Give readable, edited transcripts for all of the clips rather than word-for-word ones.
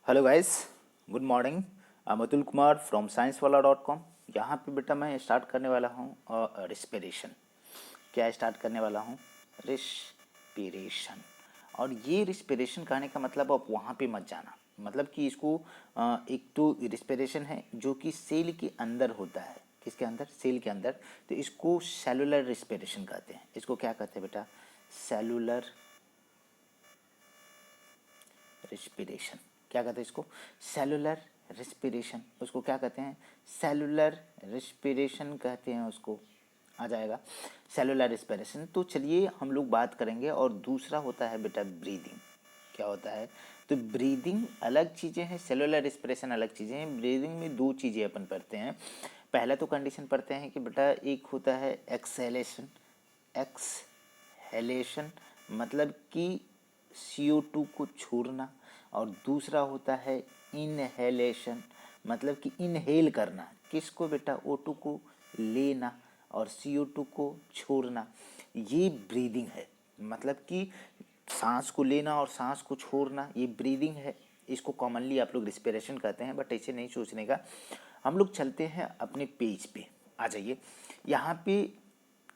Hello guys, good morning. Atul Kumar from साइंसवाला.com। यहाँ पे बेटा मैं स्टार्ट करने वाला हूँ रिस्पिरेशन। क्या स्टार्ट करने वाला हूँ? रिस्पिरेशन। और ये रिस्पिरेशन कहने का मतलब आप वहाँ पे मत जाना। मतलब कि इसको एक तो रिस्पिरेशन है जो कि सेल के अंदर होता है। किसके अंदर? सेल के अंदर। तो इसको सेलुलर रिस्पिरेशन कहते हैं। इसको क्या कहते हैं बेटा? Cellular respiration. क्या कहते हैं इसको? Cellular respiration. उसको क्या कहते हैं? सेलुलर रिस्पिरेशन कहते हैं उसको। आ जाएगा सेलुलर रिस्पिरेशन। तो चलिए हम लोग बात करेंगे। और दूसरा होता है बेटा ब्रीदिंग। क्या होता है? तो ब्रीदिंग अलग चीज़ें हैं, सेलुलर रिस्पिरेशन अलग चीज़ें हैं। ब्रीदिंग में दो चीज़ें अपन पढ़ते हैं। पहला तो कंडीशन पढ़ते हैं कि बेटा एक होता है एक्सहेलेशन। एक्सहेलेशन मतलब कि CO2 को छोड़ना। और दूसरा होता है इनहेलेशन मतलब कि इनहेल करना। किसको बेटा? O2 को लेना और CO2 को छोड़ना। ये ब्रीदिंग है। मतलब कि सांस को लेना और सांस को छोड़ना, ये ब्रीदिंग है। इसको कॉमनली आप लोग रिस्पिरेशन कहते हैं, बट ऐसे नहीं सोचने का। हम लोग चलते हैं अपने पेज पे। आ जाइए। यहाँ पे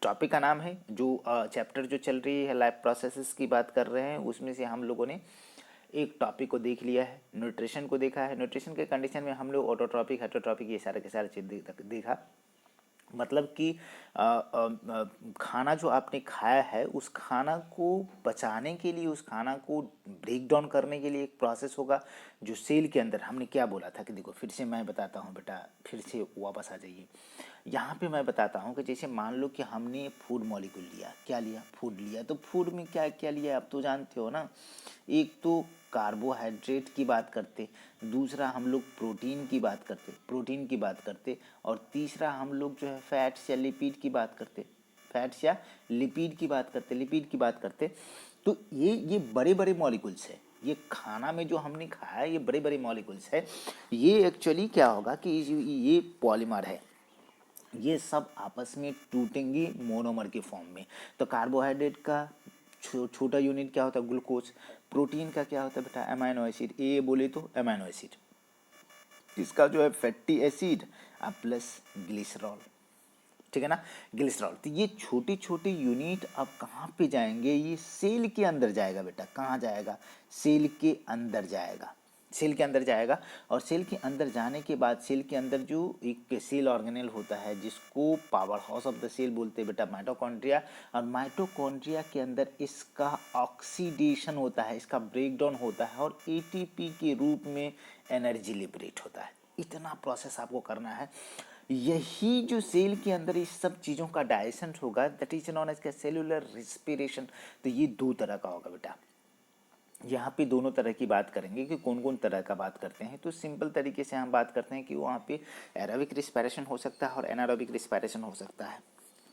टॉपिक का नाम है जो चैप्टर जो चल रही है लाइफ प्रोसेसेस की बात कर रहे हैं, उसमें से हम लोगों ने एक टॉपिक को देख लिया है, न्यूट्रिशन को देखा है। न्यूट्रिशन के कंडीशन में हम लोग ऑटोट्रॉपिक हेटरोट्रॉपिक ये सारे के सारे चीज़ देखा। मतलब कि खाना जो आपने खाया है उस खाना को पचाने के लिए, उस खाना को ब्रेक डाउन करने के लिए एक प्रोसेस होगा जो सेल के अंदर। हमने क्या बोला था कि देखो फिर से मैं बताता हूँ बेटा, फिर से वापस आ जाइए। यहाँ पे मैं बताता हूँ कि जैसे मान लो कि हमने फूड मॉलिक्यूल लिया। क्या लिया? फूड लिया। तो फूड में क्या क्या लिया आप तो जानते हो ना। एक तो कार्बोहाइड्रेट की बात करते, दूसरा हम लोग प्रोटीन की बात करते और तीसरा हम लोग जो है फैट्स या लिपिड की बात करते। फैट्स या लिपिड की बात करते। तो ये बड़े बड़े मॉलिक्यूल्स है। ये खाना में जो हमने खाया ये बड़े बड़े मॉलिक्यूल्स है। ये एक्चुअली क्या होगा कि ये पॉलीमर है। ये सब आपस में टूटेंगे मोनोमर के फॉर्म में। तो कार्बोहाइड्रेट का छोटा यूनिट क्या होता है? ग्लूकोज। प्रोटीन का क्या होता है बेटा? Amino acid. ए बोले तो अमाइनो एसिड। इसका जो है फैटी एसिड प्लस ग्लिसरॉल। ठीक है ना? ग्लिसरॉल। तो ये छोटी छोटी यूनिट अब कहाँ पे जाएंगे? ये सेल के अंदर जाएगा बेटा। कहाँ जाएगा? सेल के अंदर जाएगा। सेल के अंदर जाएगा। और सेल के अंदर जाने के बाद सेल के अंदर जो एक सेल ऑर्गेनेल होता है जिसको power house of the cell बोलते हैं बेटा, माइटोकॉन्ड्रिया। और माइटोकॉन्ड्रिया के अंदर इसका ऑक्सीडेशन होता है, इसका ब्रेकडाउन होता है और ATP के रूप में एनर्जी लिबरेट होता है। इतना प्रोसेस आपको करना है। यही जो सेल के अंदर इस सब चीज़ों का डाइजेशन होगा, that is known as cellular respiration. तो ये दो तरह का होगा बेटा। यहाँ पे दोनों तरह की बात करेंगे कि कौन कौन तरह का बात करते हैं। तो सिंपल तरीके से हम बात करते हैं कि वहाँ पे एरोबिक रिस्पिरेशन हो सकता है और एनारोबिक रिस्पिरेशन हो सकता है।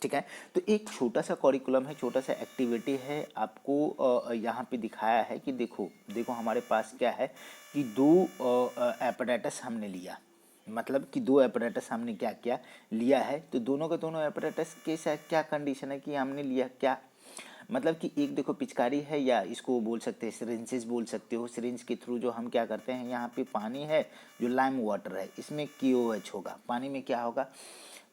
ठीक है? तो एक छोटा सा करिकुलम है, छोटा सा एक्टिविटी है, आपको यहाँ पे दिखाया है कि देखो देखो हमारे पास क्या है कि दो एपरेटस हमने लिया। मतलब कि दो एपरेटस हमने क्या क्या लिया है। तो दोनों के दोनों एपरेटस के साथ क्या कंडीशन है कि हमने लिया क्या? मतलब कि एक देखो पिचकारी है, या इसको बोल सकते हैं सिरिंजेस बोल सकते हो। सिरिंज के थ्रू जो हम क्या करते हैं, यहाँ पे पानी है जो लाइम वाटर है, इसमें KOH होगा। पानी में क्या होगा?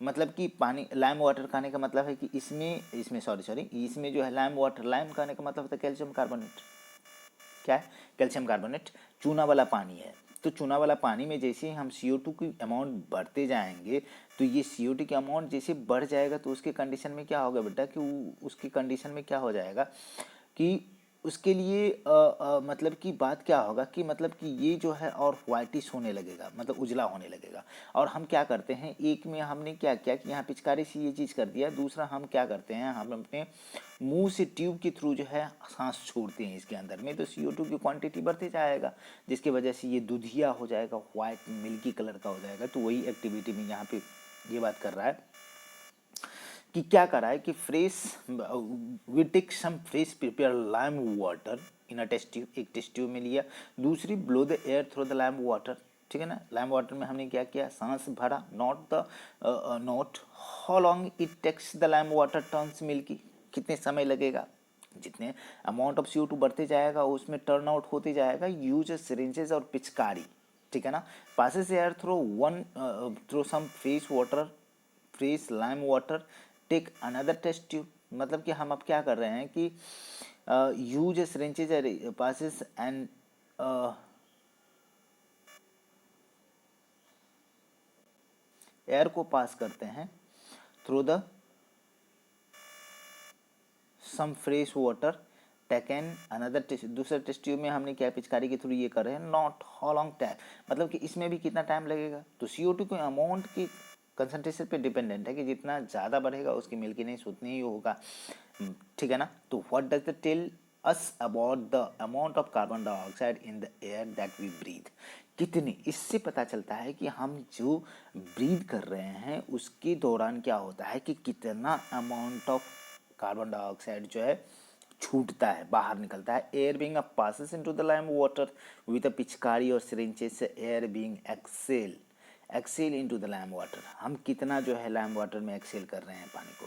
मतलब कि पानी लाइम वाटर कहने का मतलब है कि इसमें इसमें सॉरी सॉरी इसमें जो है लाइम वाटर, लाइम कहने का मतलब होता है कैल्शियम कार्बोनेट। क्या है? Calcium carbonate. चूना वाला पानी है। तो चूना वाला पानी में जैसे ही हम CO2 की अमाउंट बढ़ते जाएंगे, तो ये CO2 की अमाउंट जैसे बढ़ जाएगा तो उसके कंडीशन में क्या होगा बेटा कि उसकी कंडीशन में क्या हो जाएगा कि उसके लिए मतलब कि बात क्या होगा कि मतलब कि ये जो है और वाइटिश होने लगेगा, मतलब उजला होने लगेगा। और हम क्या करते हैं, एक में हमने क्या किया कि यहाँ पिचकारी से ये चीज़ कर दिया। दूसरा हम क्या करते हैं, हम अपने मुंह से ट्यूब के थ्रू जो है सांस छोड़ते हैं इसके अंदर में। तो CO2 की क्वांटिटी बढ़ते जाएगा जिसकी वजह से ये दूधिया हो जाएगा, वाइट मिल्की कलर का हो जाएगा। तो वही एक्टिविटी में यहाँ पे ये बात कर रहा है कि क्या करा है कि fresh we take some fresh prepare lime water in a test tube. एक टेस्ट ट्यूब में लिया। दूसरी blow the air through the lime water. ठीक है ना? लाइम वाटर में हमने क्या किया? सांस भरा। Not how long it takes the lime water turns milky. कितने समय लगेगा? जितने अमाउंट ऑफ CO2 बढ़ते जाएगा उसमें टर्न आउट होते जाएगा यूज सिरिंजेस और पिचकारी, ठीक है ना। Passes air through some fresh water, fresh lime water, take another test tube. मतलब कि हम अब क्या कर रहे हैं कि use syringes passes and air को पास करते हैं through the some fresh water, taken another test, दूसरे टेस्ट ट्यूब में हमने क्या पिचकारी के थ्रू ये कर रहे हैं। नॉट हाउ लॉन्ग टाइम, मतलब कि इसमें भी कितना टाइम लगेगा। तो CO2 के अमाउंट की कंसंट्रेशन पे डिपेंडेंट है कि जितना ज़्यादा बढ़ेगा उसकी मिल्कीनेस उतनी ही होगा, ठीक है ना। तो what does the tell us about the amount of carbon dioxide in the air that we breathe. कितनी, इससे पता चलता है कि हम जो ब्रीथ कर रहे हैं उसके दौरान क्या होता है कि कितना अमाउंट ऑफ कार्बन डाइऑक्साइड जो है छूटता है, बाहर निकलता है। Air being passes into the lime water with a पिचकारी और syringes, air being exhaled into the lime water. हम कितना जो है लाइम वाटर में एक्सेल कर रहे हैं पानी को।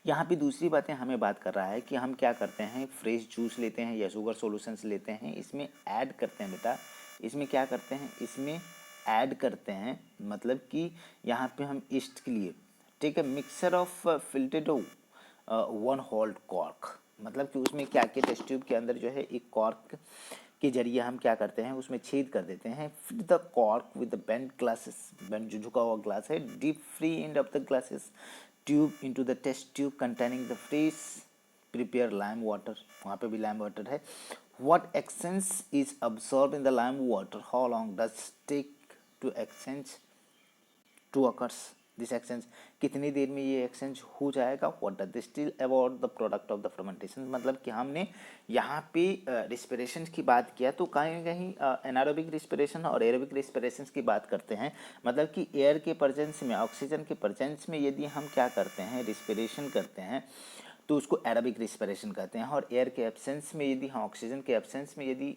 यहाँ पे दूसरी बातें हमें बात कर रहा है कि हम क्या करते हैं, फ्रेश जूस लेते हैं या शुगर सॉल्यूशंस लेते हैं, इसमें ऐड करते हैं बेटा, इसमें क्या करते हैं, इसमें ऐड करते हैं, मतलब कि यहाँ पे हम ईस्ट के लिए, ठीक है, मिक्सर ऑफ फिल्टेड 1 होल्ड कॉर्क। मतलब कि उसमें क्या किया, टेस्ट ट्यूब के अंदर जो है एक कॉर्क के जरिए हम क्या करते हैं, उसमें छेद कर देते हैं। Fit the cork with the bend glasses, bend जो झुका हुआ ग्लास है, dip free end of the glasses tube into the test tube containing the fresh prepare lime water. वहाँ पे भी लाइम वाटर है। What exchange is absorb in the lime water, how long does take to exchange to occurs this exchange, कितनी देर में ये exchange हो जाएगा। What does this tell about the product of the fermentation. मतलब कि हमने यहाँ पे रिस्पिरेशन की बात किया, तो कहीं ना कहीं एनारोबिक रिस्पिरेशन और एरोबिक रिस्पिरेशन की बात करते हैं। मतलब कि एयर के प्रेजेंस में, ऑक्सीजन के प्रेजेंस में यदि हम क्या करते हैं, रिस्पिरेशन करते हैं, तो उसको एरोबिक रिस्पिरेशन कहते हैं। और एयर के एब्सेंस में यदि हम, ऑक्सीजन के एब्सेंस में यदि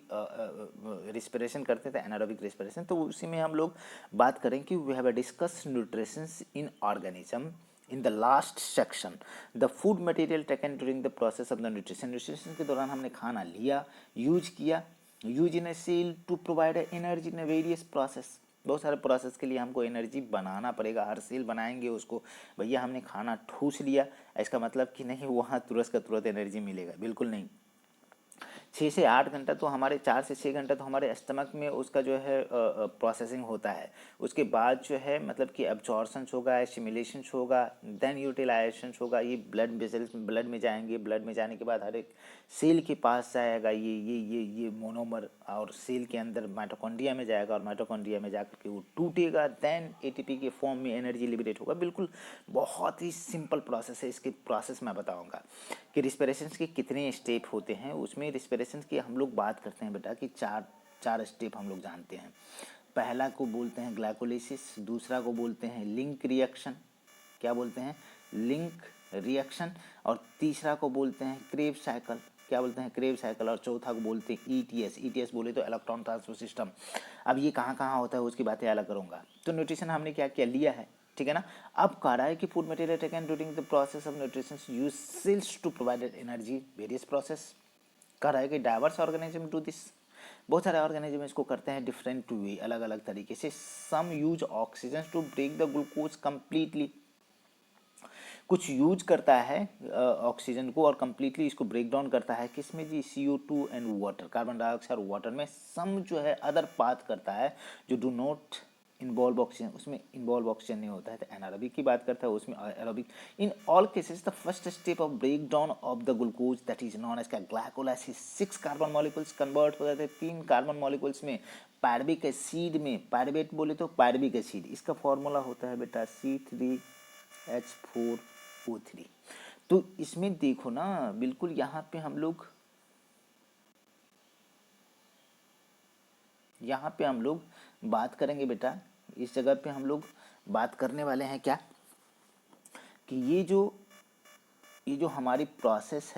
रिस्पिरेशन करते हैं तो एनारोबिक रिस्पिरेशन। तो उसी में हम लोग बात करें कि we have discuss nutrition in organism in the last section, the food material taken during the process of the nutrition. Nutrition के दौरान हमने खाना लिया, यूज किया, use in a cell to provide energy in various process. बहुत सारे process के लिए हमको एनर्जी बनाना पड़ेगा, हर सेल बनाएंगे उसको। भैया हमने खाना ठूस लिया, इसका मतलब कि नहीं वहाँ तुरंत का तुरंत एनर्जी मिलेगा, बिल्कुल नहीं। 6 से 8 घंटा तो हमारे, 4 से 6 घंटा तो हमारे स्टमक में उसका जो है प्रोसेसिंग होता है। उसके बाद जो है मतलब कि एब्जॉर्शंस होगा, एसिमिलेशंस होगा, देन यूटिलाइजेशंस होगा। ये ब्लड वेसल्स में, ब्लड में जाएंगे, ब्लड में जाने के बाद हर एक सेल के पास जाएगा ये मोनोमर, और सेल के अंदर माइटोकॉन्ड्रिया में जाएगा, और माइटोकॉन्ड्रिया में जाकर के वो टूटेगा, देन ATP के फॉर्म में एनर्जी लिबरेट होगा। बिल्कुल बहुत ही सिंपल प्रोसेस है। इसके प्रोसेस मैं बताऊँगा कि रिस्पिरेशन के कितने स्टेप होते हैं। उसमें रिस्पिरेशन की हम लोग बात करते हैं बेटा कि चार स्टेप हम लोग जानते हैं। पहला को बोलते हैं ग्लाइकोलिसिस, दूसरा को बोलते हैं लिंक रिएक्शन, क्या बोलते हैं, लिंक रिएक्शन, और तीसरा को बोलते हैं क्रेब साइकिल, क्या बोलते हैं, क्रेब साइकिल, और चौथा को बोलते हैं ETS बोले तो इलेक्ट्रॉन ट्रांसफर सिस्टम। अब ये कहाँ कहाँ होता है उसकी बातें अलग करूँगा। तो न्यूट्रिशन हमने क्या क्या लिया है, ठीक है ना। अब कह रहा है कि food material taken during the process of nutrition use cells to provide energy various process. कह रहा है कि डाइवर्स ऑर्गेनिज्म डू दिस, बहुत सारे ऑर्गेनिज्म इसको करते हैं डिफरेंट वे, अलग अलग तरीके से। Some use oxygen to break the glucose completely, कुछ यूज करता है ऑक्सीजन को और कंप्लीटली इसको ब्रेक डाउन करता है, किसमें जी, CO2 and water, carbon dioxide और वाटर में। सम जो है अदर पाथ करता है जो डू नॉट इन्वॉल्व ऑक्सीजन, उसमें इन्वॉल्व ऑक्सीजन नहीं होता है। तो एनारोबिक की बात करता है, उसमें aerobic. In all cases the first step of break down of the glucose that is known as glycolysis, 6 carbon molecules convert हो जाते हैं 3 कार्बन मॉलिक्यूल्स में, पायरबिक एसिड में। पायरबेट बोले तो पायरबिक एसिड, इसका फॉर्मूला होता है बेटा C3H4O3। तो इसमें देखो ना, बिल्कुल यहाँ पे हम लोग बात करेंगे बेटा, इस जगह पे हम लोग बात करने वाले हैं क्या, कि ये जो हमारी प्रोसेस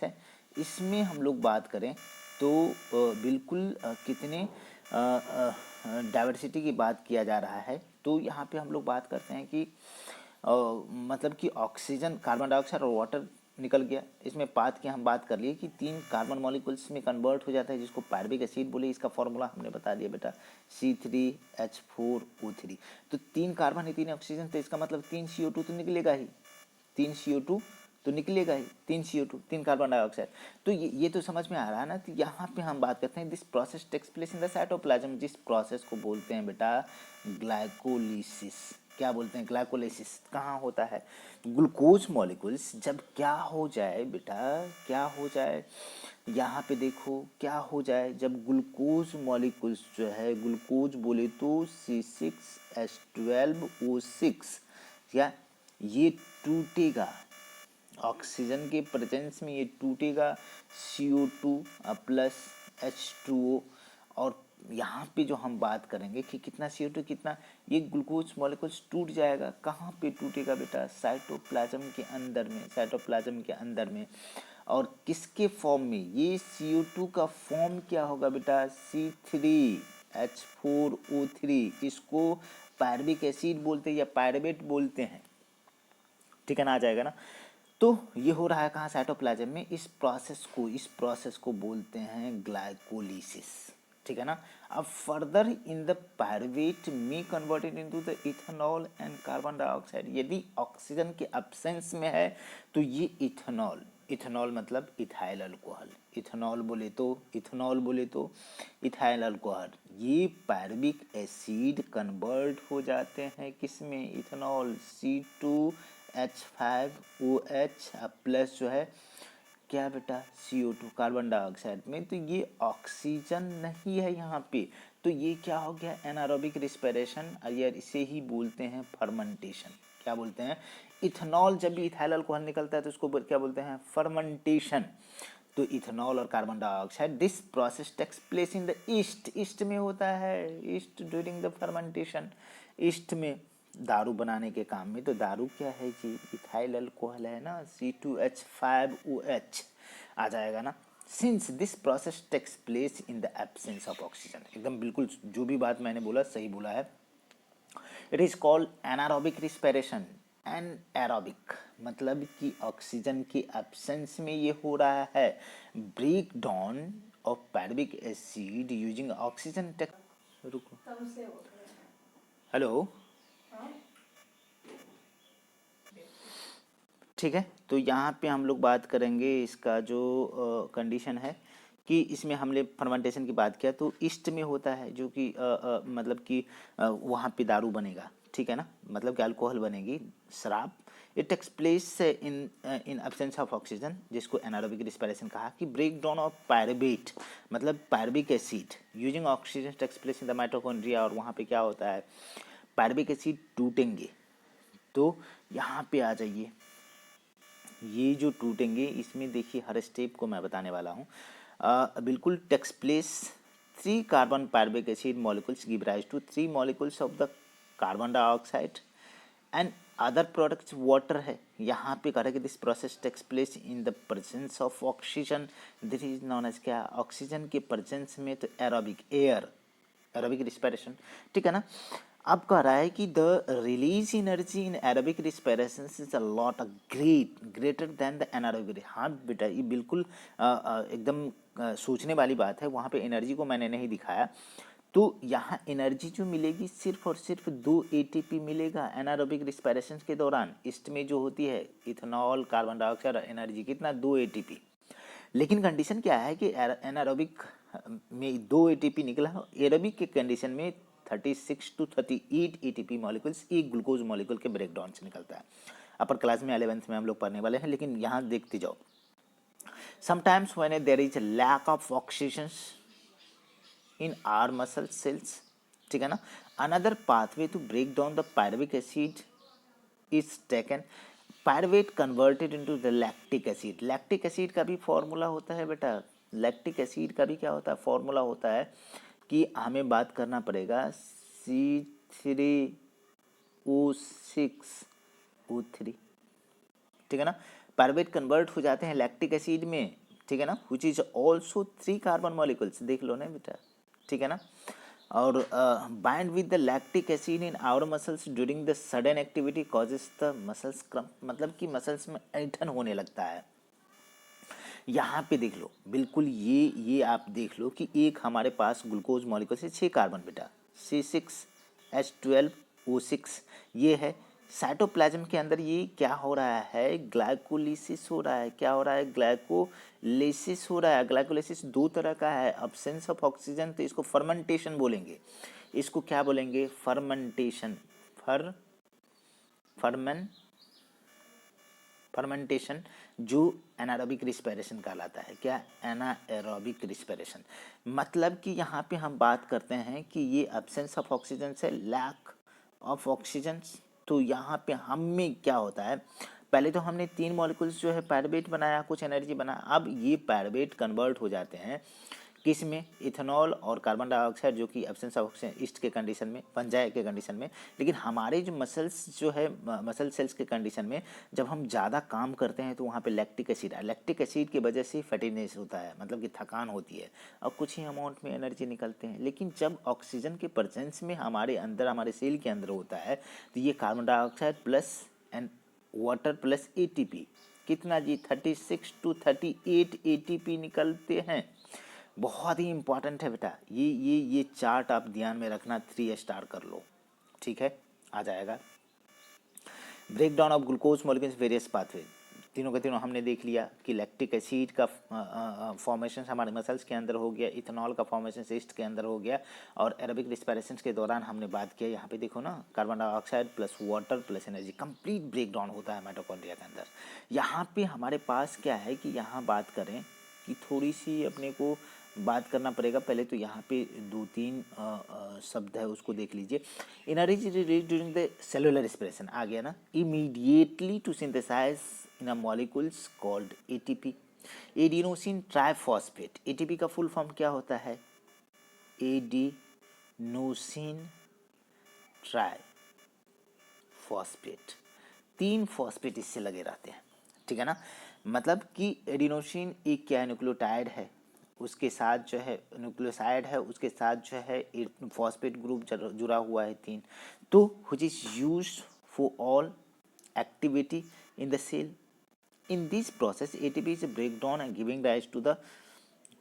है इसमें हम लोग बात करें तो बिल्कुल कितने डाइवर्सिटी की बात किया जा रहा है। तो यहाँ पे हम लोग बात करते हैं कि मतलब कि ऑक्सीजन, कार्बन डाइऑक्साइड और वाटर निकल गया। इसमें पाथ की हम बात कर लिए कि 3 कार्बन मॉलिक्यूल्स में कन्वर्ट हो जाता है, जिसको पायरुविक एसिड बोले। इसका फॉर्मूला हमने बता दिया बेटा, C3H4O3। तो 3 कार्बन है, 3 ऑक्सीजन, तो इसका मतलब 3 CO2 तो निकलेगा ही, 3 CO2 तो निकलेगा ही, 3 CO2, 3 कार्बन डाइऑक्साइड। तो ये तो समझ में आ रहा है ना। तो यहाँ पे हम बात करते हैं this process takes place in the cytoplasm, जिस प्रोसेस को बोलते हैं बेटा ग्लाइकोलिसिस। क्या बोलते हैं? ग्लाइकोलिसिस। कहाँ होता है? ग्लूकोज मॉलिक्यूल्स जब क्या हो जाए बेटा, क्या हो जाए, यहाँ पे देखो क्या हो जाए, जब ग्लूकोज मॉलिक्यूल्स जो है, ग्लूकोज बोले तो C6H12O6, या ये टूटेगा ऑक्सीजन के प्रेजेंस में, ये टूटेगा CO2 प्लस H2O। और यहाँ पे जो हम बात करेंगे कि कितना CO2, कितना, ये ग्लूकोज मॉलिक्यूल्स टूट जाएगा। कहाँ पे टूटेगा बेटा? साइटोप्लाज्म के अंदर में, साइटोप्लाज्म के अंदर में। और किसके फॉर्म में? ये CO2 का फॉर्म क्या होगा बेटा? C3H4O3। इसको पायरुविक एसिड बोलते हैं या पायरुवेट बोलते हैं, ठीक है ना, आ जाएगा ना। तो ये हो रहा है कहाँ? साइटोप्लाज्म में। इस प्रोसेस को बोलते हैं ग्लाइकोलिसिस, ठीक है ना। अब फर्दर इन द पायरुवेट में converted into the ethanol and carbon dioxide. यदि ऑक्सीजन के एब्सेंस में है तो ये इथेनॉल, इथेनॉल मतलब इथाइल अल्कोहल, इथेनॉल बोले तो इथाइल अल्कोहल, ये पायरुविक एसिड कन्वर्ट हो जाते हैं किसमें? इथेनॉल, C2H5OH प्लस जो है क्या बेटा? CO2, कार्बन डाइऑक्साइड में। तो ये ऑक्सीजन नहीं है यहाँ पे, तो ये क्या हो गया? एनारोबिक रिस्पिरेशन, या इसे ही बोलते हैं फर्मेंटेशन। क्या बोलते हैं? इथेनॉल जब भी इथाइल अल्कोहल निकलता है तो उसको क्या बोलते हैं? फर्मेंटेशन। तो इथेनॉल और carbon dioxide, this process takes place in the yeast, yeast में होता है, yeast during the fermentation. Yeast में दारू बनाने के काम में। तो दारू क्या है जी? इथाइल अल्कोहल है ना, C2H5OH आ जाएगा ना। Since this process takes place in the absence of oxygen, एकदम बिल्कुल जो भी बात मैंने बोला सही बोला है। It is called anaerobic respiration. Anaerobic मतलब कि ऑक्सीजन की एब्सेंस में ये हो रहा है, break down of pyruvic acid using oxygen take. रुको, हेलो, ठीक है। तो यहाँ पे हम लोग बात करेंगे इसका जो कंडीशन है कि इसमें हमने फर्मेंटेशन की बात किया, तो ईस्ट में होता है जो कि मतलब कि वहाँ पे दारू बनेगा, ठीक है ना, मतलब कि अल्कोहल बनेगी, शराब। It takes place in in absence of oxygen, जिसको एनारोबिक रिस्पिरेशन कहा। कि ब्रेक डाउन ऑफ पायरुवेट मतलब pyruvic acid using oxygen takes place in the mitochondria. और वहाँ पे क्या होता है? पायरुविक एसिड टूटेंगे। तो यहाँ पे आ जाइए, ये जो टूटेंगे इसमें देखिए हर स्टेप को मैं बताने वाला हूँ। बिल्कुल takes place, 3 carbon pyruvic acid molecules give rise to 3 molecules of the carbon dioxide and other products water है। यहाँ पे कह रहा है कि this process takes place in the presence of oxygen, this is known as क्या? Oxygen के presence में तो एरोबिक एयर, एरोबिक रिस्पिरेशन, ठीक है ना। अब कह रहा है कि the release energy in aerobic respiration is a lot greater than the anaerobic. हाँ बेटा, ये बिल्कुल एकदम सोचने वाली बात है। वहाँ पे एनर्जी को मैंने नहीं दिखाया। तो यहाँ एनर्जी जो मिलेगी सिर्फ और सिर्फ 2 ATP मिलेगा एनारोबिक रिस्पिरेशन के दौरान। ईस्ट में जो होती है इथेनॉल, कार्बन डाइऑक्साइड, एनर्जी कितना? 2 ATP। लेकिन कंडीशन क्या है कि एनारोबिक में 2 ATP निकला, एरोबिक के कंडीशन में 36 to 38 ATP मॉलिक्यूल्स एक ग्लूकोज मॉलिक्यूल के ब्रेकडाउन से निकलता है। अपर क्लास में 11th में हम लोग पढ़ने वाले हैं, लेकिन यहाँ देखते जाओ। Sometimes when there is lack of oxygen in our muscle cells, ठीक है ना, another pathway to break down the pyruvic acid is taken, pyruvate converted into the lactic acid. Lactic acid का भी फॉर्मूला होता है बेटा, लैक्टिक एसिड का भी क्या होता है? फॉर्मूला होता है कि हमें बात करना पड़ेगा C3O6O3, ठीक है ना। पायरुवेट कन्वर्ट हो जाते हैं लैक्टिक एसिड में, ठीक है ना, which is also 3 carbon molecules, देख लो ना बेटा, ठीक है ना। और bind with the lactic acid in our muscles during the sudden activity causes the muscles cramp, मतलब कि मसल्स में ऐंठन होने लगता है। यहाँ पे देख लो, बिल्कुल ये आप देख लो कि एक हमारे पास ग्लूकोज मॉलिक्यूल से 6 कार्बन बेटा, C6H12O6 ये है। साइटोप्लाज्म के अंदर ये क्या हो रहा है, ग्लाइकोलिसिस हो रहा है। क्या हो रहा है, ग्लाइकोलिसिस हो रहा है। ग्लाइकोलिसिस दो तरह का है, अब्सेंस ऑफ ऑक्सीजन, तो इसको फर्मेंटेशन बोलेंगे। इसको क्या बोलेंगे, फर्मेंटेशन। फर्मेंटेशन जो एनारोबिक रिस्पिरेशन कहलाता है। क्या, एनाएरोबिक रिस्पिरेशन। मतलब कि यहाँ पे हम बात करते हैं कि ये एब्सेंस ऑफ ऑक्सीजन से लैक ऑफ ऑक्सीजन। तो यहाँ पे हम में क्या होता है, पहले तो हमने 3 मॉलिक्यूल्स जो है पायरुवेट बनाया, कुछ एनर्जी बना। अब ये पायरुवेट कन्वर्ट हो जाते हैं किस में, इथेनॉल और कार्बन डाइऑक्साइड, जो कि एब्सेंस ऑफ ऑक्सीजन ईस्ट के कंडीशन में, फंजाई के कंडीशन में। लेकिन हमारे जो मसल्स जो है, मसल सेल्स के कंडीशन में जब हम ज़्यादा काम करते हैं तो वहाँ पे लैक्टिक एसिड की वजह से फैटीनेस होता है, मतलब कि थकान होती है और कुछ ही अमाउंट में एनर्जी निकलते हैं। लेकिन जब ऑक्सीजन के प्रेजेंस में हमारे अंदर, हमारे सेल के अंदर होता है, तो ये carbon dioxide plus and water plus ATP, कितना जी, 36 to 38 एटीपी निकलते हैं। बहुत ही इंपॉर्टेंट है बेटा, ये चार्ट आप ध्यान में रखना, 3 स्टार कर लो, ठीक है, आ जाएगा। Break down of glucose molecules various pathway, तीनों के तीनों हमने देख लिया कि लैक्टिक एसिड का फॉर्मेशन हमारे मसल्स के अंदर हो गया, इथेनॉल का फॉर्मेशन ईस्ट के अंदर हो गया, और एरोबिक रिस्पिरेशन के दौरान हमने बात किया, यहाँ पे देखो ना, carbon dioxide plus water plus energy, complete break down होता है माइटोकॉन्ड्रिया के अंदर। यहाँ पे हमारे पास क्या है कि यहाँ बात करें कि थोड़ी सी अपने को बात करना पड़ेगा। पहले तो यहाँ पे 2-3 शब्द है, उसको देख लीजिए। Energy release during the cellular respiration, आ गया ना, immediately to synthesise in a molecules called ATP, adenosine triphosphate. ATP का फुल फॉर्म क्या होता है, एडिनोसिन ट्राइफॉस्फेट। 3 फॉस्फेट इससे लगे रहते हैं, ठीक है ना। मतलब कि एडिनोसिन एक क्या है, न्यूक्लियोटाइड है, उसके साथ जो है न्यूक्लियोसाइड है, उसके साथ जो है फॉस्फेट ग्रुप जुड़ा हुआ है 3, तो which is used for all activity in the cell. In this process, ATP is breakdown and giving rise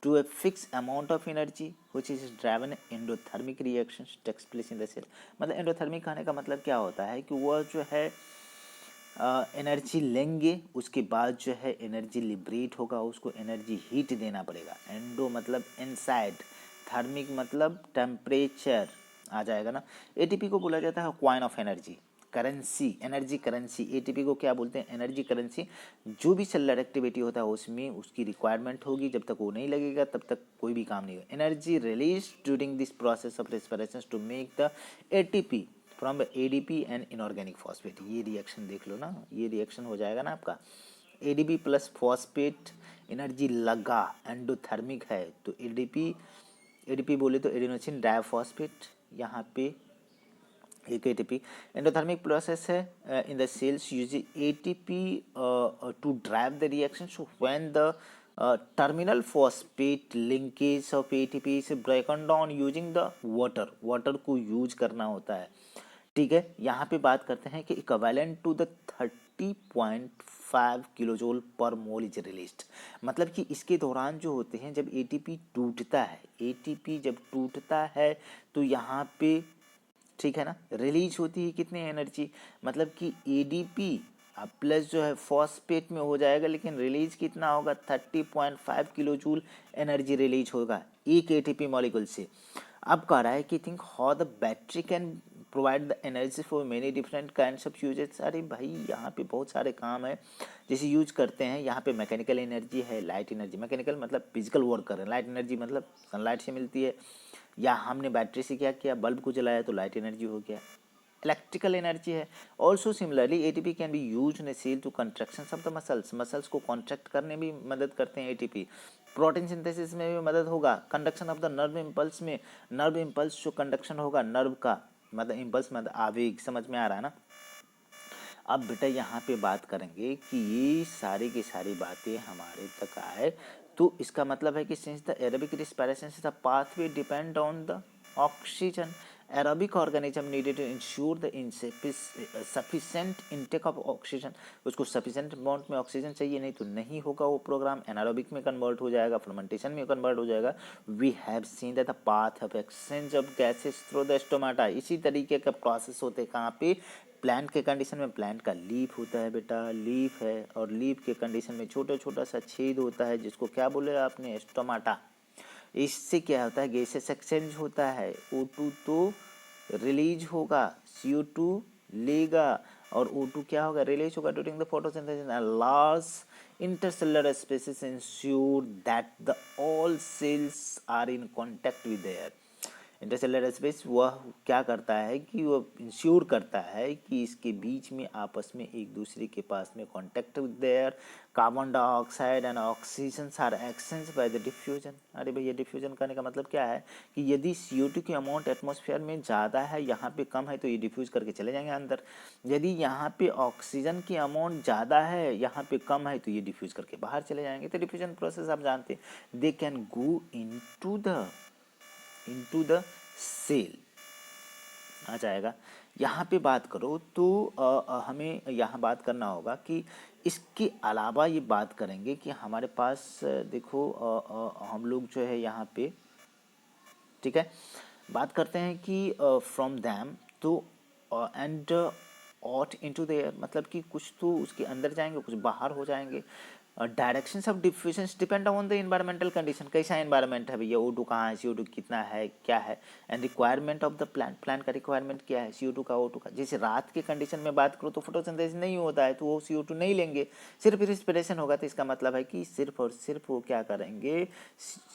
to a fixed amount of energy which is driven endothermic reactions takes place in the cell। मतलब endothermic कहने का मतलब क्या होता है कि वह जो है एनर्जी लेंगे, उसके बाद जो है एनर्जी लिबरेट होगा, उसको एनर्जी हीट देना पड़ेगा। एंडो मतलब इनसाइड, थर्मिक मतलब टेम्परेचर, आ जाएगा ना। एटीपी को बोला जाता है coin of energy, currency, energy currency. ATP को क्या बोलते हैं, एनर्जी करेंसी। जो भी सेलुलर एक्टिविटी होता है उसमें उसकी रिक्वायरमेंट होगी, जब तक वो नहीं लगेगा तब तक कोई भी काम नहीं होगा। Energy release during this process of respiration to make the ATP from ADP and inorganic phosphate. ये रिएक्शन देख लो ना, ये रिएक्शन हो जाएगा ना आपका, एडीपी प्लस फॉस्फेट, एनर्जी लगा, एंडोथर्मिक है तो एडीपी बोले तो एडिनोसिन डाइफॉस्फेट, यहाँ पे एक एटीपी। एंडोथर्मिक प्रोसेस है in the cells using ATP to drive the reaction. So when the terminal phosphate linkage of ATP is broken down using the water को यूज करना होता है, ठीक है। यहाँ पे बात करते हैं कि इक्विवेलेंट टू द 30.5 किलोजोल पर मोल इज रिलीज्ड। मतलब कि इसके दौरान जो होते हैं, जब एटीपी टूटता है, एटीपी जब टूटता है तो यहाँ पे, ठीक है ना, रिलीज होती है कितनी एनर्जी, मतलब कि एडीपी प्लस जो है फॉस्फेट में हो जाएगा, लेकिन रिलीज कितना होगा, 30.5 किलो जूल एनर्जी रिलीज होगा एक एटीपी मॉलिक्यूल से। अब कह रहा है कि think how the battery can provide the energy for many different kinds of uses. अरे भाई यहाँ पे बहुत सारे काम है जैसे यूज करते हैं। यहाँ पे मैकेनिकल एनर्जी है, लाइट एनर्जी, मैकेनिकल मतलब फिजिकल वर्क कर रहे हैं, लाइट एनर्जी मतलब सनलाइट से मिलती है, या हमने बैटरी से क्या किया, बल्ब को जलाया तो लाइट एनर्जी हो गया, इलेक्ट्रिकल एनर्जी है। Also similarly ATP can be use in cell to contraction of the muscles को कॉन्ट्रैक्ट करने में भी मदद करते हैं एटीपी। प्रोटीन सिंथेसिस में भी मदद होगा, conduction of the nerve impulse में, नर्व इम्पल्स जो कंडक्शन होगा नर्व का, मतलब इम्पल्स मतलब आवेग, समझ में आ रहा है ना। अब बेटा यहाँ पे बात करेंगे कि ये सारी की सारी बातें हमारे तक आए, तो इसका मतलब है कि since the aerobic respiration the pathway depend on the oxygen aerobic organism needed to ensure the sufficient intake of oxygen, उसको सफिशेंट अमाउंट में ऑक्सीजन चाहिए, नहीं तो नहीं होगा वो प्रोग्राम, एनारोबिक में कन्वर्ट हो जाएगा, फर्मेंटेशन में कन्वर्ट हो जाएगा। We have seen that the path of exchange of gases through the stomata, इसी तरीके का प्रोसेस होते हैं कहाँ पे, प्लांट के कंडीशन में। प्लांट का लीफ होता है बेटा, लीफ है, और लीफ के कंडीशन में छोटा छोटा सा छेद होता है जिसको क्या बोले आपने, स्टोमाटा। इससे क्या होता है, गैसेस एक्सचेंज होता है, O2 तो रिलीज होगा, CO2 लेगा, और O2 क्या होगा, रिलीज होगा during the photosynthesis and large intercellular spaces ensure that the all cells are in contact with air. Intercellular space वह क्या करता है कि वह इंश्योर करता है कि इसके बीच में आपस में एक दूसरे के पास में contact with air, carbon dioxide and oxygen are exchange by the diffusion. अरे भैया डिफ्यूजन करने का मतलब क्या है कि यदि CO2 की अमाउंट एटमॉस्फेयर में ज़्यादा है, यहाँ पे कम है, तो ये डिफ्यूज करके चले जाएंगे अंदर। यदि यहाँ पे ऑक्सीजन की अमाउंट ज़्यादा है, यहाँ पे कम है, तो ये डिफ्यूज करके बाहर चले जाएंगे। तो डिफ्यूजन प्रोसेस आप जानते हैं, they can go into the cell आ जाएगा। यहाँ पे बात करो तो हमें यहाँ बात करना होगा कि इसके अलावा ये बात करेंगे कि हमारे पास देखो हम लोग जो है यहाँ पे, ठीक है, बात करते हैं कि from them to and out into the air, मतलब कि कुछ तो उसके अंदर जाएंगे, कुछ बाहर हो जाएंगे। Directions of diffusion depend on the environmental condition, कैसा एनवायरमेंट है भैया, O2 कहाँ है, CO2 कितना है, क्या है, and requirement of the plant, plant का रिक्वायरमेंट क्या है, CO2 का, O2 का। जैसे रात के कंडीशन में बात करो तो फोटोसिंथेसिस नहीं होता है, तो वो CO2 नहीं लेंगे, सिर्फ रिस्पिरेशन होगा। तो इसका मतलब है कि सिर्फ और सिर्फ वो क्या करेंगे,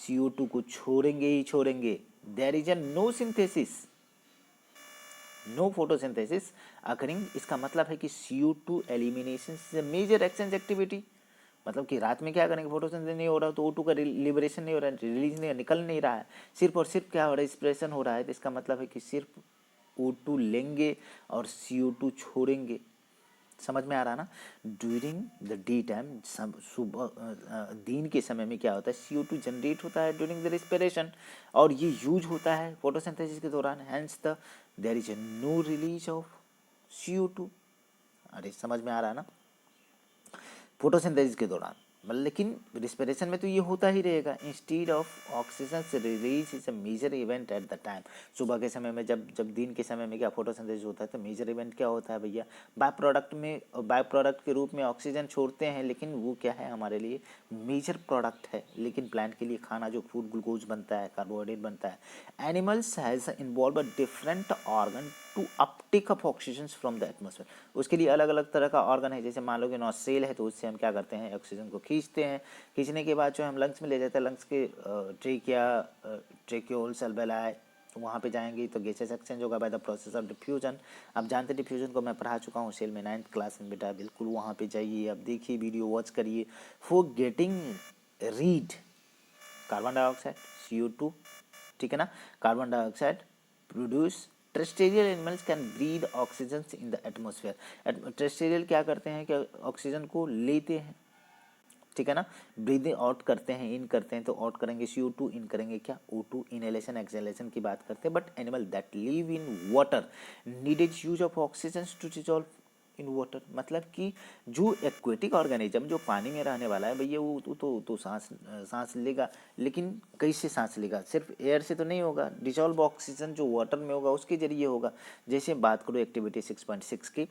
CO2 को छोड़ेंगे ही छोड़ेंगे। There is a no synthesis, no photosynthesis occurring. इसका मतलब है कि CO2 elimination is a major exchange activity, मतलब कि रात में क्या करेंगे, फोटोसिंथेसिस नहीं हो रहा तो O2 का लिबरेशन नहीं हो रहा है, रिलीज नहीं, निकल नहीं रहा है, सिर्फ और सिर्फ क्या हो रहा है, एक्सप्रेशन हो रहा है। तो इसका मतलब है कि सिर्फ O2 लेंगे और CO2 छोड़ेंगे। समझ में आ रहा ना। ड्यूरिंग द डी टाइम, सुबह दिन के समय में क्या होता है, CO2 जनरेट होता है ड्यूरिंग द रिस्पिरेशन, और ये यूज होता है फोटोसिंथेसिस के दौरान, hence the there is no release of CO2। अरे समझ में आ रहा है ना, फोटोसिंथेसिस के दौरान, लेकिन रिस्पिरेशन में तो ये होता ही रहेगा। Instead of oxygen release is a major event at the time. सुबह के समय में जब जब दिन के समय में क्या फोटोसिंथेसिस होता है, तो मेजर इवेंट क्या होता है भैया, बाय प्रोडक्ट के रूप में ऑक्सीजन छोड़ते हैं, लेकिन वो क्या है हमारे लिए मेजर प्रोडक्ट है। लेकिन प्लांट के लिए खाना जो फूड ग्लूकोज बनता है, कार्बोहाइड्रेट बनता है। Animals has involve a different organ to uptake of oxygen from the atmosphere, उसके लिए अलग अलग तरह का ऑर्गन है। जैसे मान लो कि नॉस्ट्रेल है, तो उससे हम क्या करते हैं, ऑक्सीजन को खींचते हैं, खींचने के बाद जो हम लंग्स में ले जाते हैं, लंग्स के ट्रेक्योल्स अल्वेलाई, वहाँ पे जाएंगे तो गैसेस एक्सचेंज होगा by the process of diffusion. आप जानते हैं डिफ्यूजन को, मैं पढ़ा चुका हूँ सेल में 9th क्लास में बेटा, बिल्कुल वहाँ पे जाइए, आप देखिए, वीडियो वॉच करिए। For getting rid carbon dioxide, CO2, ठीक है ना, carbon dioxide produce, terrestrial animals can breathe oxygen in the atmosphere. Terrestrial क्या करते हैं कि ऑक्सीजन को लेते हैं, ठीक है ना, ब्रीद आउट करते हैं, इन करते हैं, तो आउट करेंगे CO2, इन करेंगे क्या, O2। इनहेलेशन एक्सहेलेशन की बात करते हैं। But animal that live in water needed use of oxygen to dissolve in water, मतलब कि जो एक्वेटिक ऑर्गेनिज्म जो पानी में रहने वाला है भैया, वो तो सांस लेगा, लेकिन कैसे सांस लेगा, सिर्फ एयर से तो नहीं होगा, डिसॉल्व ऑक्सीजन जो वाटर में होगा उसके जरिए होगा। जैसे बात करो एक्टिविटी 6.6 की,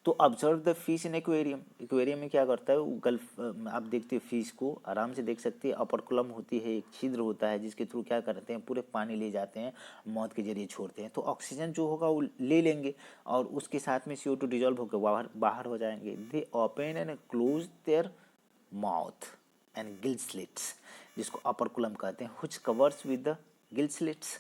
तो observe the fish in aquarium. Aquarium में क्या करता है वो, गल्फ आप देखते हो फिश को आराम से देख सकते हैं, अपरकुलम होती है, एक छिद्र होता है जिसके थ्रू क्या करते हैं, पूरे पानी ले जाते हैं, मौत के जरिए छोड़ते हैं, तो ऑक्सीजन जो होगा वो ले लेंगे, और उसके साथ में CO2 डिजॉल्व होकर बाहर हो जाएंगे। दे open and close their mouth and gill slits, जिसको अपरकुलम कहते हैं, which covers with the gill slits.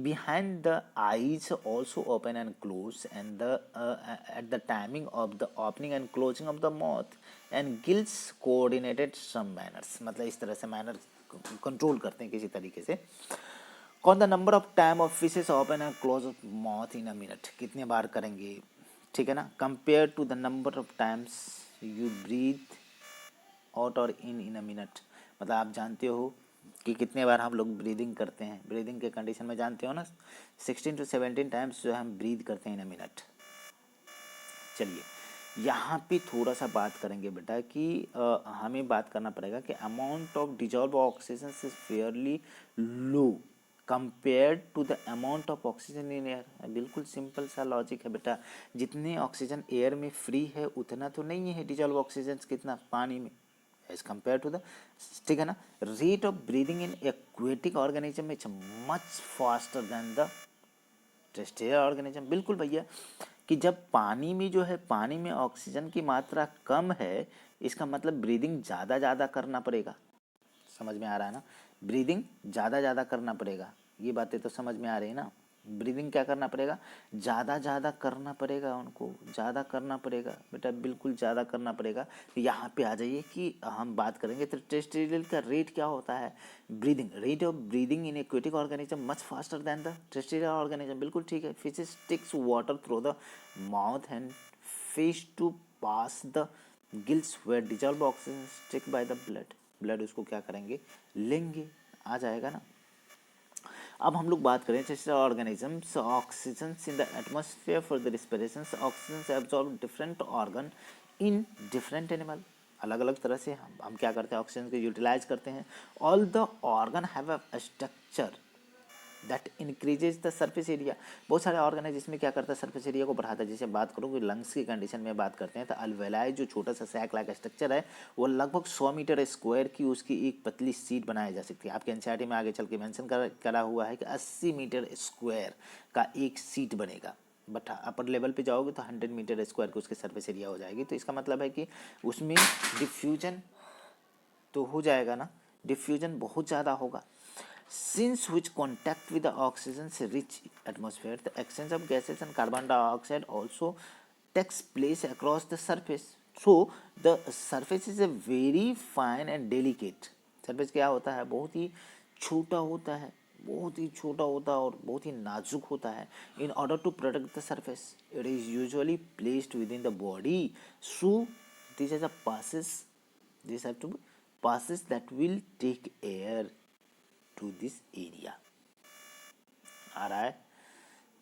Behind the eyes also open and close, and at the timing of the opening and closing of the mouth and gills coordinated some manners, मतलब इस तरह से manner control करते हैं किसी तरीके से। कौन the number of time of fishes open and close mouth in a minute, कितने बार करेंगे, ठीक है ना, compare to the number of times you breathe out और इन अ मिनट। मतलब आप जानते हो कि कितने बार हम लोग ब्रीदिंग करते हैं। ब्रीदिंग के कंडीशन में जानते हो ना, 16 to 17 टाइम्स जो हम ब्रीद करते हैं इन अ मिनट। चलिए यहाँ पे थोड़ा सा बात करेंगे बेटा कि हमें बात करना पड़ेगा कि amount of dissolve oxygen is fairly low compared to the amount of oxygen in air. बिल्कुल सिंपल सा लॉजिक है बेटा, जितने ऑक्सीजन एयर में फ्री है उतना तो नहीं है डिजॉल्व ऑक्सीजन कितना पानी में, एज कम्पेयर टू द, ठीक है ना। Rate of breathing in aquatic organism is much faster than the terrestrial organism. बिल्कुल भैया, कि जब पानी में जो है, पानी में ऑक्सीजन की मात्रा कम है, इसका मतलब ब्रीदिंग ज़्यादा करना पड़ेगा। समझ में आ रहा है ना, ब्रीदिंग ज़्यादा करना पड़ेगा। ये बातें तो समझ में आ रही है ना। ब्रीदिंग क्या करना पड़ेगा, ज़्यादा करना पड़ेगा, उनको ज़्यादा करना पड़ेगा बेटा, बिल्कुल ज़्यादा करना पड़ेगा। तो यहाँ पे आ जाइए कि हम बात करेंगे तो टेरेस्ट्रियल का रेट क्या होता है, breathing, rate of breathing in aquatic organism much faster than the terrestrial organism. बिल्कुल ठीक है। Fishes takes water through the mouth and fish to pass the gills where dissolve oxygen stick by the blood. Blood उसको क्या करेंगे, लेंगे, आ जाएगा ना। अब हम लोग बात करें जैसे organisms, oxygen in the atmosphere for the respiration, oxygen absorb different organ in different animal. अलग अलग तरह से हम क्या करते हैं, ऑक्सीजन को यूटिलाइज करते हैं। All the organ have a structure that increases the surface area. बहुत सारे ऑर्गन है जिसमें क्या करता है, सरफेस एरिया को बढ़ाता है। जैसे बात करूँ कि लंग्स की कंडीशन में बात करते हैं तो अल्वेलाई जो छोटा सा सैक लाइक स्ट्रक्चर है, वो लगभग 100 मीटर स्क्वायर की उसकी एक पतली सीट बनाई जा सकती है। आपके एनसीईआरटी में आगे चल के मेंशन करा हुआ है कि 80 मीटर स्क्वायर का एक सीट बनेगा। बट अपर लेवल पे जाओगे तो 100 मीटर स्क्वायर की उसकी सरफेस एरिया हो जाएगी। तो इसका मतलब है कि उसमें डिफ्यूजन तो हो जाएगा ना, डिफ्यूजन बहुत ज़्यादा होगा। Since which contact with the oxygen's rich atmosphere, the exchange of gases and carbon dioxide also takes place across the surface. So the surface is a very fine and delicate. Surface क्या होता है, बहुत ही छोटा होता है, बहुत ही छोटा होता है और बहुत ही नाजुक होता है। In order to protect the surface, it is usually placed within the body. So these are the passes that will take air to this area. आ रहा है,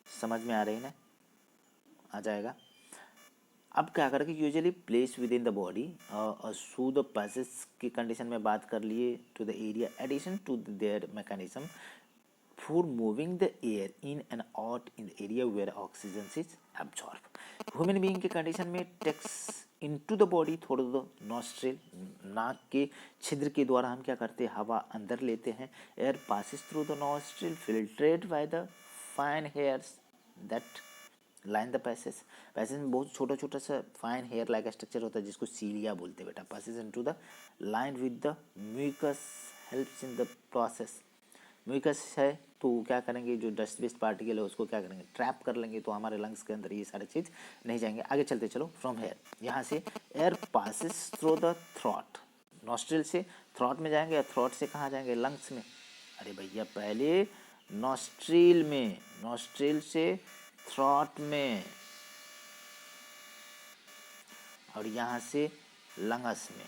समझ में आ रही है ना, आ जाएगा। अब क्या करेंगे, usually place with in the body, so the passage की कंडीशन में बात कर लिए to the area, addition to their mechanism for moving the air in and out in the area where oxygen is absorb. Human being के condition में takes into the body through the nostril, नाक के छिद्र के द्वारा हम क्या करते हैं, हवा अंदर लेते हैं। Air passes through the nostril filtrate by the fine hairs that line the passage. Passage में बहुत छोटा छोटा सा फाइन हेयर लाइक स्ट्रक्चर होता है जिसको सीलिया बोलते हैं बेटा। Passes into the line with the mucus helps in the process. Mucus है तो क्या करेंगे, जो डस्ट बेस्ड पार्टिकल है उसको क्या करेंगे, ट्रैप कर लेंगे, तो हमारे लंग्स के अंदर ये सारी चीज़ नहीं जाएंगे। आगे चलते चलो, फ्रॉम हेयर, यहाँ से air passes through the throat, nostril से थ्रॉट में जाएंगे, या थ्रॉट से कहाँ जाएंगे, लंग्स में। अरे भैया पहले नॉस्ट्रिल में, नॉस्ट्रिल से थ्रॉट में, और यहाँ से लंग्स में,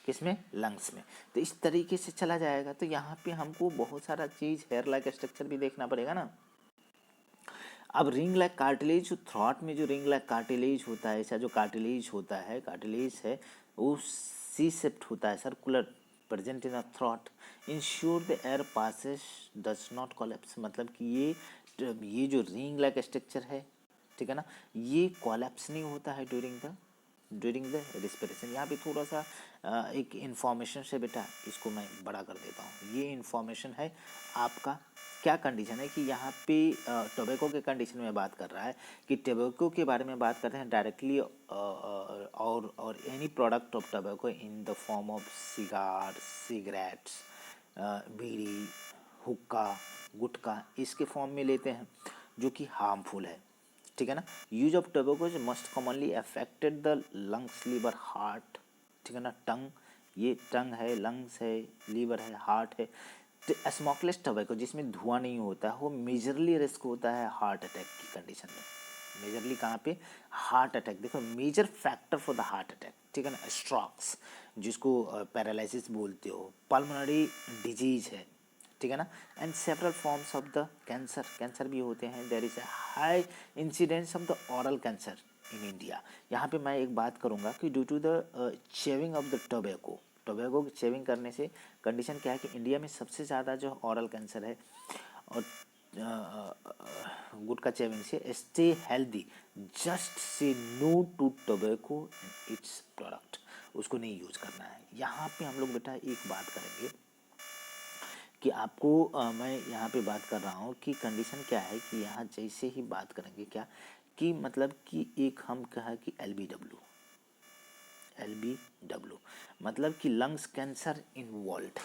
किसमें, लंग्स में। तो इस तरीके से चला जाएगा। तो यहाँ पे हमको बहुत सारा चीज़ हेयर लाइक स्ट्रक्चर भी देखना पड़ेगा ना। अब रिंग लाइक कार्टिलेज, थ्रॉट में जो रिंग लाइक कार्टिलेज होता है, ऐसा जो कार्टिलेज होता है, कार्टिलेज है वो सी सेप्ट होता है, circular, present in the throat, ensure the air passage does not collapse. मतलब कि ये जो रिंग लाइक स्ट्रक्चर है, ठीक है ना, ये कोलैप्स नहीं होता है ड्यूरिंग द रिस्पिरेशन। यहाँ पे थोड़ा सा एक इन्फॉर्मेशन से बेटा इसको मैं बड़ा कर देता हूँ। ये इन्फॉर्मेशन है आपका, क्या कंडीशन है कि यहाँ पे टोबैको के कंडीशन में बात कर रहा है कि टोबैको के बारे में बात करते हैं डायरेक्टली, और any product of tobacco in the form of cigar, cigarettes, bidi, hookah, gutkha, इसके फॉर्म में लेते हैं जो कि हार्मफुल है, ठीक है ना। Use of tobacco must commonly affected the lungs, liver, heart, ठीक है ना। टंग, ये टंग है, लंग्स है, लीवर है, हार्ट है। तो स्मोकलेस टोबैको जिसमें धुआं नहीं होता है, वो मेजरली रिस्क होता है हार्ट अटैक की कंडीशन में। मेजरली कहाँ पे, हार्ट अटैक। देखो major factor for the heart attack, ठीक है ना, स्ट्रोक्स जिसको पैरालिसिस बोलते हो, पल्मोनरी डिजीज है, ठीक है ना, and several forms of the cancer, cancer भी होते हैं। There is a high incidence of the oral cancer in India. यहाँ पे मैं एक बात करूँगा कि due to the chewing of the tobacco, tobacco की चेविंग करने से कंडीशन क्या है कि इंडिया में सबसे ज़्यादा जो ऑरल कैंसर है, और गुटखा चेविंग से stay healthy, just say no to tobacco and its product, उसको नहीं यूज करना है। यहाँ पे हम लोग बेटा एक बात करेंगे कि आपको मैं यहाँ पे बात कर रहा हूँ कि कंडीशन क्या है कि यहाँ जैसे ही बात करेंगे क्या कि मतलब कि एक हम कहा कि LBW मतलब कि lungs cancer in world,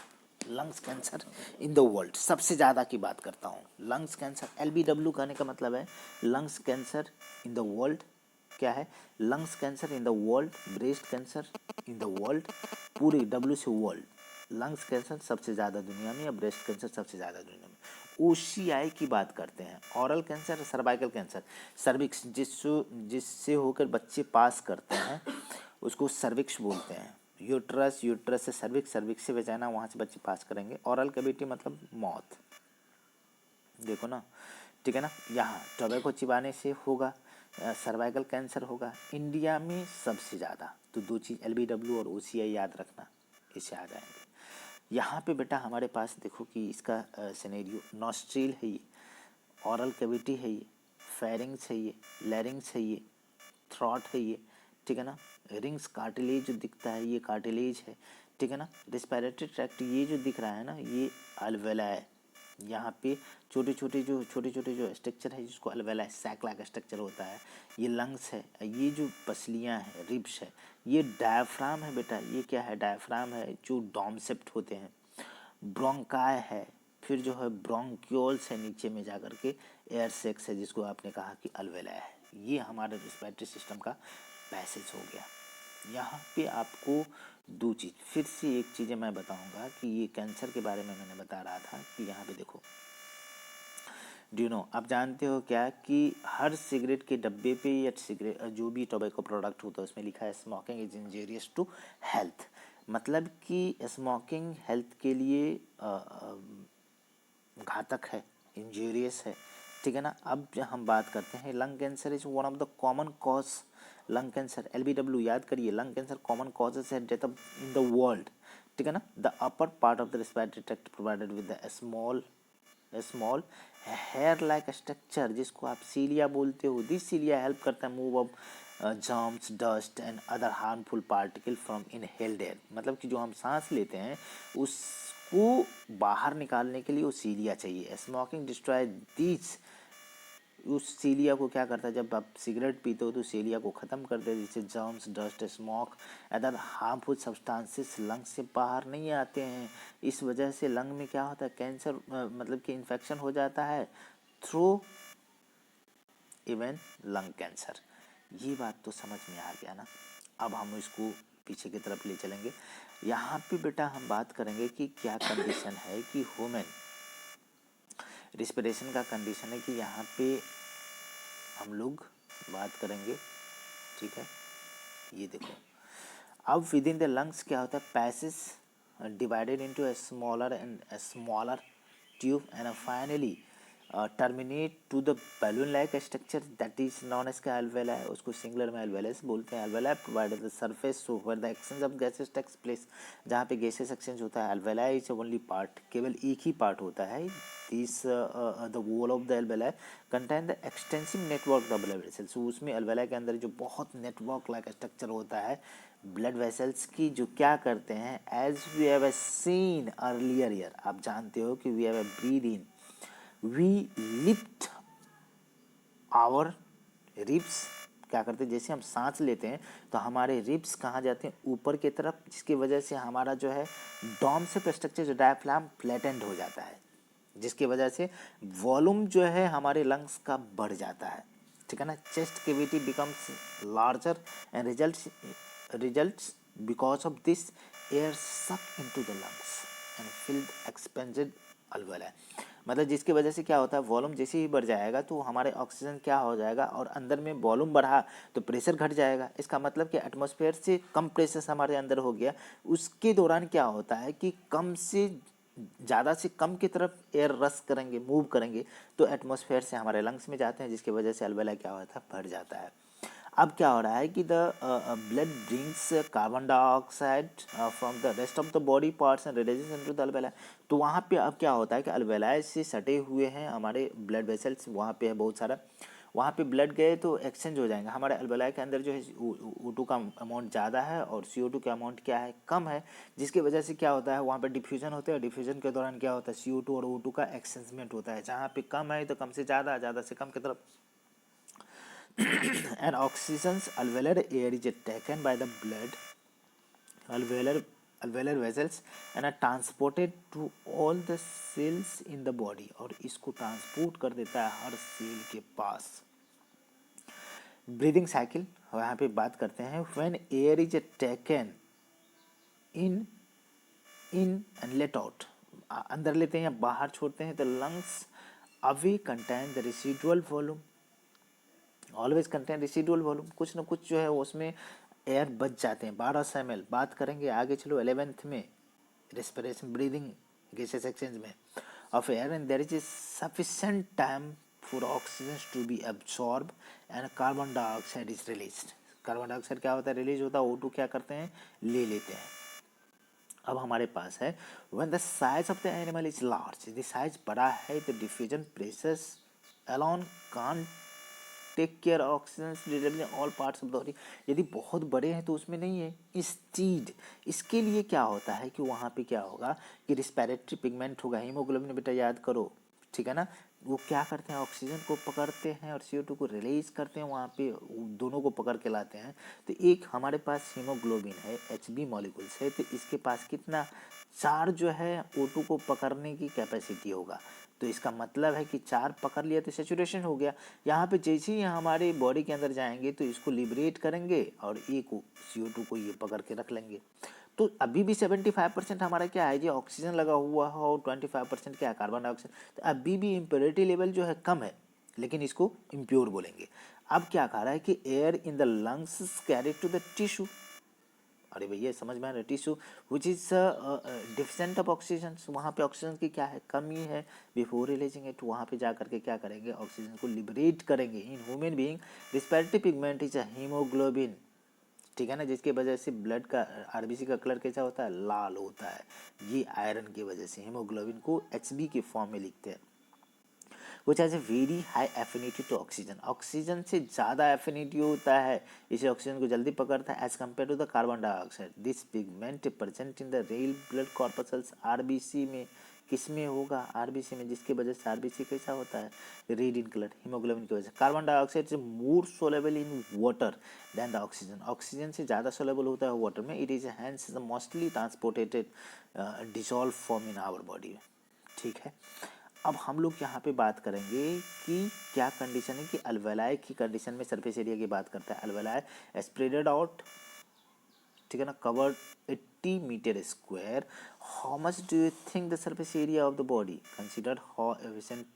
lungs cancer in the world सबसे ज़्यादा की बात करता हूँ। लंग्स कैंसर LBW कहने का मतलब है lungs cancer in the world, क्या है, lungs cancer in the world, breast cancer in the world, पूरी W से वर्ल्ड, लंग्स कैंसर सबसे ज़्यादा दुनिया में या ब्रेस्ट कैंसर सबसे ज़्यादा दुनिया में। OCI की बात करते हैं, oral cancer, cervical cancer, cervix जिससे होकर बच्चे पास करते हैं उसको सर्विक्स बोलते हैं। यूट्रस, यूट्रस से सर्विक्स, सर्विक्स से वेजाइना, वहाँ से बच्चे पास करेंगे। ऑरल कैविटी मतलब मौत, देखो ना, ठीक है ना। यहाँ टोबैको चिबाने से होगा, सर्वाइकल कैंसर होगा इंडिया में सबसे ज़्यादा। तो दो चीज़ LBW और OCI याद रखना, इसे आ जाएंगे। यहाँ पे बेटा हमारे पास देखो कि इसका सिनेरियो, नॉस्ट्रिल है ये, ऑरल कैविटी है ये, फेरिंग्स है ये, लैरिंग्स है ये, थ्रॉट है ये, ठीक है ना, रिंग्स कार्टिलेज जो दिखता है ये कार्टिलेज है, ठीक है ना। रेस्पिरेटरी ट्रैक्ट ये जो दिख रहा है ना ये अल्वेला है। यहाँ पे छोटे छोटे जो स्ट्रक्चर है जिसको अल्वेला सैक लाइक स्ट्रक्चर होता है, ये लंग्स है। ये जो पसलियाँ हैं, रिब्स है, ये डायफ्राम है बेटा, ये क्या है, डायफ्राम है जो डॉमसेप्ट होते हैं। ब्रोंकाई है, फिर जो है ब्रोंक्यूल्स है, नीचे में जाकर के एयर सेक्स है जिसको आपने कहा कि अल्वेला है। ये हमारे रेस्पिरेटरी सिस्टम का पैसेज हो गया। यहाँ पे आपको दो चीज़, फिर से एक चीज़ें मैं बताऊंगा कि ये कैंसर के बारे में मैंने बता रहा था कि यहाँ पे देखो, डू नो, आप जानते हो क्या कि हर सिगरेट के डब्बे पे या सिगरेट जो भी टोबैको प्रोडक्ट होता है उसमें लिखा है smoking is injurious to health, मतलब कि स्मोकिंग हेल्थ के लिए घातक है, इंजूरियस है, ठीक है ना। अब हम बात करते हैं lung cancer is one of the common cause, lung cancer LBW याद करिए, लंग कैंसर कॉमन कॉजेज है डेथ इन द वर्ल्ड, ठीक है ना। The upper part of the respiratory tract provided with the small hair like structure जिसको आप सीलिया बोलते हो। दिस सीलिया हेल्प करता है move of germs, dust and other harmful particle from inhaled air, मतलब कि जो हम सांस लेते हैं उसको बाहर निकालने के लिए वो सीलिया चाहिए। स्मोकिंग डिस्ट्रॉय दीज, उस सीलिया को क्या करता है, जब आप सिगरेट पीते हो तो सीलिया को ख़त्म कर देते, जिससे germs, dust, smoke, other harmful substances lung से बाहर नहीं आते हैं। इस वजह से लंग में क्या होता है, कैंसर मतलब कि इन्फेक्शन हो जाता है थ्रू इवन लंग कैंसर। ये बात तो समझ में आ गया ना। अब हम इसको पीछे की तरफ ले चलेंगे। यहाँ पे बेटा हम बात करेंगे कि क्या कंडीशन है कि ह्यूमन रिस्पिरेशन का कंडीशन है कि यहाँ पे हम लोग बात करेंगे, ठीक है। ये देखो, अब विद इन द लंग्स क्या होता है, passage divided into a smaller and smaller tube and finally terminate to the balloon like structure that is known as का अल्वेला है, उसको सिंगुलर में अल्वेलस बोलते हैं। Alveoli provided the surface so where the exchange of gases takes place, जहाँ पे gases exchange होता है। अल्वेला इज ओनली पार्ट, केवल एक ही पार्ट होता है। This the wall of the अल्वेला contain the extensive network of blood vessels, उसमें अल्वेला के अंदर जो बहुत नेटवर्क लाइक स्ट्रक्चर होता है ब्लड वेसल्स की, जो क्या करते हैं, as we have seen earlier year, आप जानते हो कि we have breathe in, we lift our ribs, क्या करते हैं, जैसे हम सांस लेते हैं तो हमारे रिब्स कहाँ जाते हैं, ऊपर की तरफ, जिसकी वजह से हमारा जो है डॉर्सेट स्ट्रक्चर जो डायफ्राम फ्लैटेंड हो जाता है, जिसकी वजह से वॉल्यूम जो है हमारे लंग्स का बढ़ जाता है, ठीक है ना। Chest cavity becomes larger and results because of this air suck into the lungs and filled expanded alveoli, मतलब जिसकी वजह से क्या होता है, वॉल्यूम जैसे ही बढ़ जाएगा तो हमारे ऑक्सीजन क्या हो जाएगा, और अंदर में वॉल्यूम बढ़ा तो प्रेशर घट जाएगा। इसका मतलब कि एटमॉस्फेयर से कम प्रेशर हमारे अंदर हो गया, उसके दौरान क्या होता है कि कम से ज़्यादा से कम की तरफ एयर रश करेंगे, मूव करेंगे, तो एटमॉस्फेयर से हमारे लंग्स में जाते हैं, जिसकी वजह से अल्वेलाई क्या होता है, बढ़ जाता है। अब क्या हो रहा है कि the blood brings carbon dioxide from the rest of the body parts and releases into the alveoli. तो वहाँ पे अब क्या होता है कि अल्वेलाई से सटे हुए हैं हमारे ब्लड वेसल्स, वहाँ पे है बहुत सारा, वहाँ पे ब्लड गए तो एक्सचेंज हो जाएंगे। हमारे अल्वेलाई के अंदर जो है O2 का अमाउंट ज़्यादा है और CO2 का अमाउंट क्या है, कम है, जिसकी वजह से क्या होता है, वहाँ पे डिफ्यूजन होता है, और डिफ्यूजन के दौरान क्या होता है, CO2 और O2 का एक्सचेंजमेंट होता है। जहाँ पे कम है तो कम से ज़्यादा, ज़्यादा से कम की तरफ and oxygen's alveolar air is taken by the blood alveolar vessels and are transported to all the cells in the body, और इसको ट्रांसपोर्ट कर देता है हर सेल के पास। ब्रीदिंग साइकिल यहाँ पे बात करते हैं। When air is taken in and let out, अंदर लेते हैं या बाहर छोड़ते हैं, तो lungs away contain the residual volume, always contain residual volume, कुछ ना कुछ जो है उसमें एयर बच जाते हैं। 1200 ml बात करेंगे आगे, चलो 11th में रेस्पिरेशन ब्रीदिंग गैसेस एक्सचेंज में of air, and there is sufficient time for oxygen to be absorb and carbon dioxide is released. Carbon dioxide क्या होता है, रिलीज होता है, O2 क्या करते हैं, ले लेते हैं। अब हमारे पास है when the size of the animal is large, यदि साइज बड़ा है तो diffusion pressures alone can't take care oxygen delivery all parts of the body. यदि बहुत बड़े हैं तो उसमें नहीं है। इंस्टीड इसके लिए क्या होता है कि वहाँ पे क्या होगा कि रिस्पिरेटरी पिगमेंट होगा, हीमोग्लोबिन, बेटा याद करो, ठीक है ना, वो क्या करते हैं, ऑक्सीजन को पकड़ते हैं और CO2 को रिलीज करते हैं, वहाँ पे दोनों को पकड़ के लाते हैं। तो एक हमारे पास हीमोग्लोबिन है, Hb मॉलिक्यूल्स है, तो इसके पास कितना, 4 जो है O2 को पकड़ने की कैपेसिटी होगा। तो इसका मतलब है कि 4 पकड़ लिया तो सेचुरेशन हो गया। यहाँ पे जैसे ही हमारे बॉडी के अंदर जाएंगे तो इसको लिबरेट करेंगे और एक CO2 को ये पकड़ के रख लेंगे। तो अभी भी 75% हमारा क्या है जी, ऑक्सीजन लगा हुआ है, और 25% क्या है, कार्बन डाइऑक्साइड। तो अभी भी इम्प्योरिटी लेवल जो है कम है, लेकिन इसको इम्प्योर बोलेंगे। अब क्या कह रहा है कि air in the lungs carry to the tissue, अरे भैया समझ में आ रहा है, tissue which is deficient of oxygen, वहाँ पे ऑक्सीजन की क्या है, कमी है, बिफोर रिलीजिंग इट, वहाँ पे जा करके क्या करेंगे, ऑक्सीजन को लिबरेट करेंगे। In human being respiratory pigment is a haemoglobin, ठीक है ना, जिसकी वजह से ब्लड का RBC का कलर कैसा होता है, लाल होता है, ये आयरन की वजह से। हीमोग्लोबिन को Hb के फॉर्म में लिखते हैं। which has a very high affinity to oxygen, oxygen से ज़्यादा एफिनिटी होता है, इसे ऑक्सीजन को जल्दी पकड़ता है as compare to the carbon dioxide. This pigment present in the red blood corpuscles, RBC में, किस में होगा, RBC में, जिसकी वजह से RBC कैसा होता है, रेड इन कलर, हीमोग्लोबिन की वजह से। कार्बन डाइऑक्साइड से more soluble in water than the oxygen, oxygen से ज़्यादा सोलेबल होता है वाटर में। It is hence mostly transported dissolve form in our body, ठीक है। अब हम लोग यहाँ पे बात करेंगे कि क्या कंडीशन है, कि अल्वेलाई की कंडीशन में सरफेस एरिया की बात करता है। अल्वेलाई स्प्रेडेड आउट, ठीक है ना, covered 80 metre square. How much do you think the surface area of the body, consider how efficient,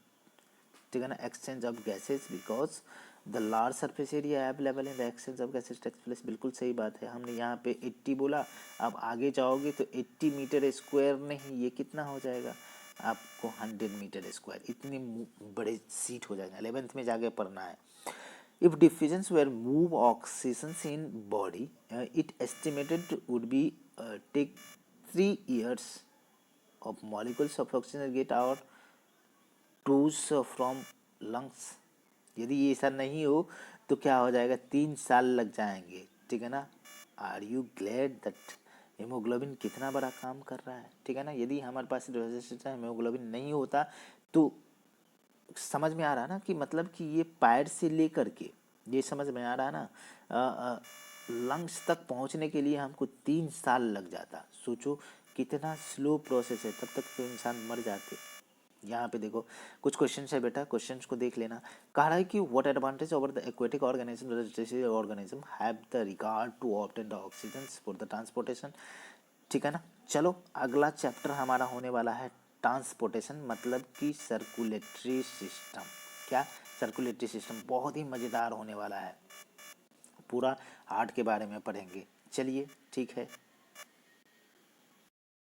ठीक है ना, exchange of gases, because the large surface area available in the exchange of gases takes place. बिल्कुल सही बात है, हमने यहाँ पे 80 बोला, अब आगे जाओगे तो 80 मीटर स्क्वायर नहीं, ये कितना हो जाएगा आपको, 100 मीटर स्क्वायर, इतने बड़े सीट हो जाएगा, 11th में जाके पढ़ना है। If diffusions were move oxygens in body, it estimated would be take 3 years of molecules of oxygen get out टूस फ्रॉम लंग्स। यदि ये ऐसा नहीं हो तो क्या हो जाएगा, 3 साल लग जाएंगे, ठीक है ना। Are you glad that haemoglobin कितना बड़ा काम कर रहा है, ठीक है ना। यदि हमारे पास हीमोग्लोबिन नहीं होता तो समझ में आ रहा है ना, कि मतलब कि ये पैर से लेकर के, ये समझ में आ रहा है ना, लंग्स तक पहुंचने के लिए हमको 3 साल लग जाता। सोचो कितना स्लो प्रोसेस है, तब तक तो इंसान मर जाते। यहाँ पे देखो कुछ क्वेश्चन है बेटा, क्वेश्चंस को देख लेना। कह रहा है कि what advantage over the aquatic organism organism have the regard to obtain the oxygen for the transportation, ठीक है ना। चलो अगला चैप्टर हमारा होने वाला है ट्रांसपोर्टेशन मतलब कि सर्कुलेटरी सिस्टम। क्या? सर्कुलेटरी सिस्टम बहुत ही मज़ेदार होने वाला है, पूरा हार्ट के बारे में पढ़ेंगे। चलिए ठीक है।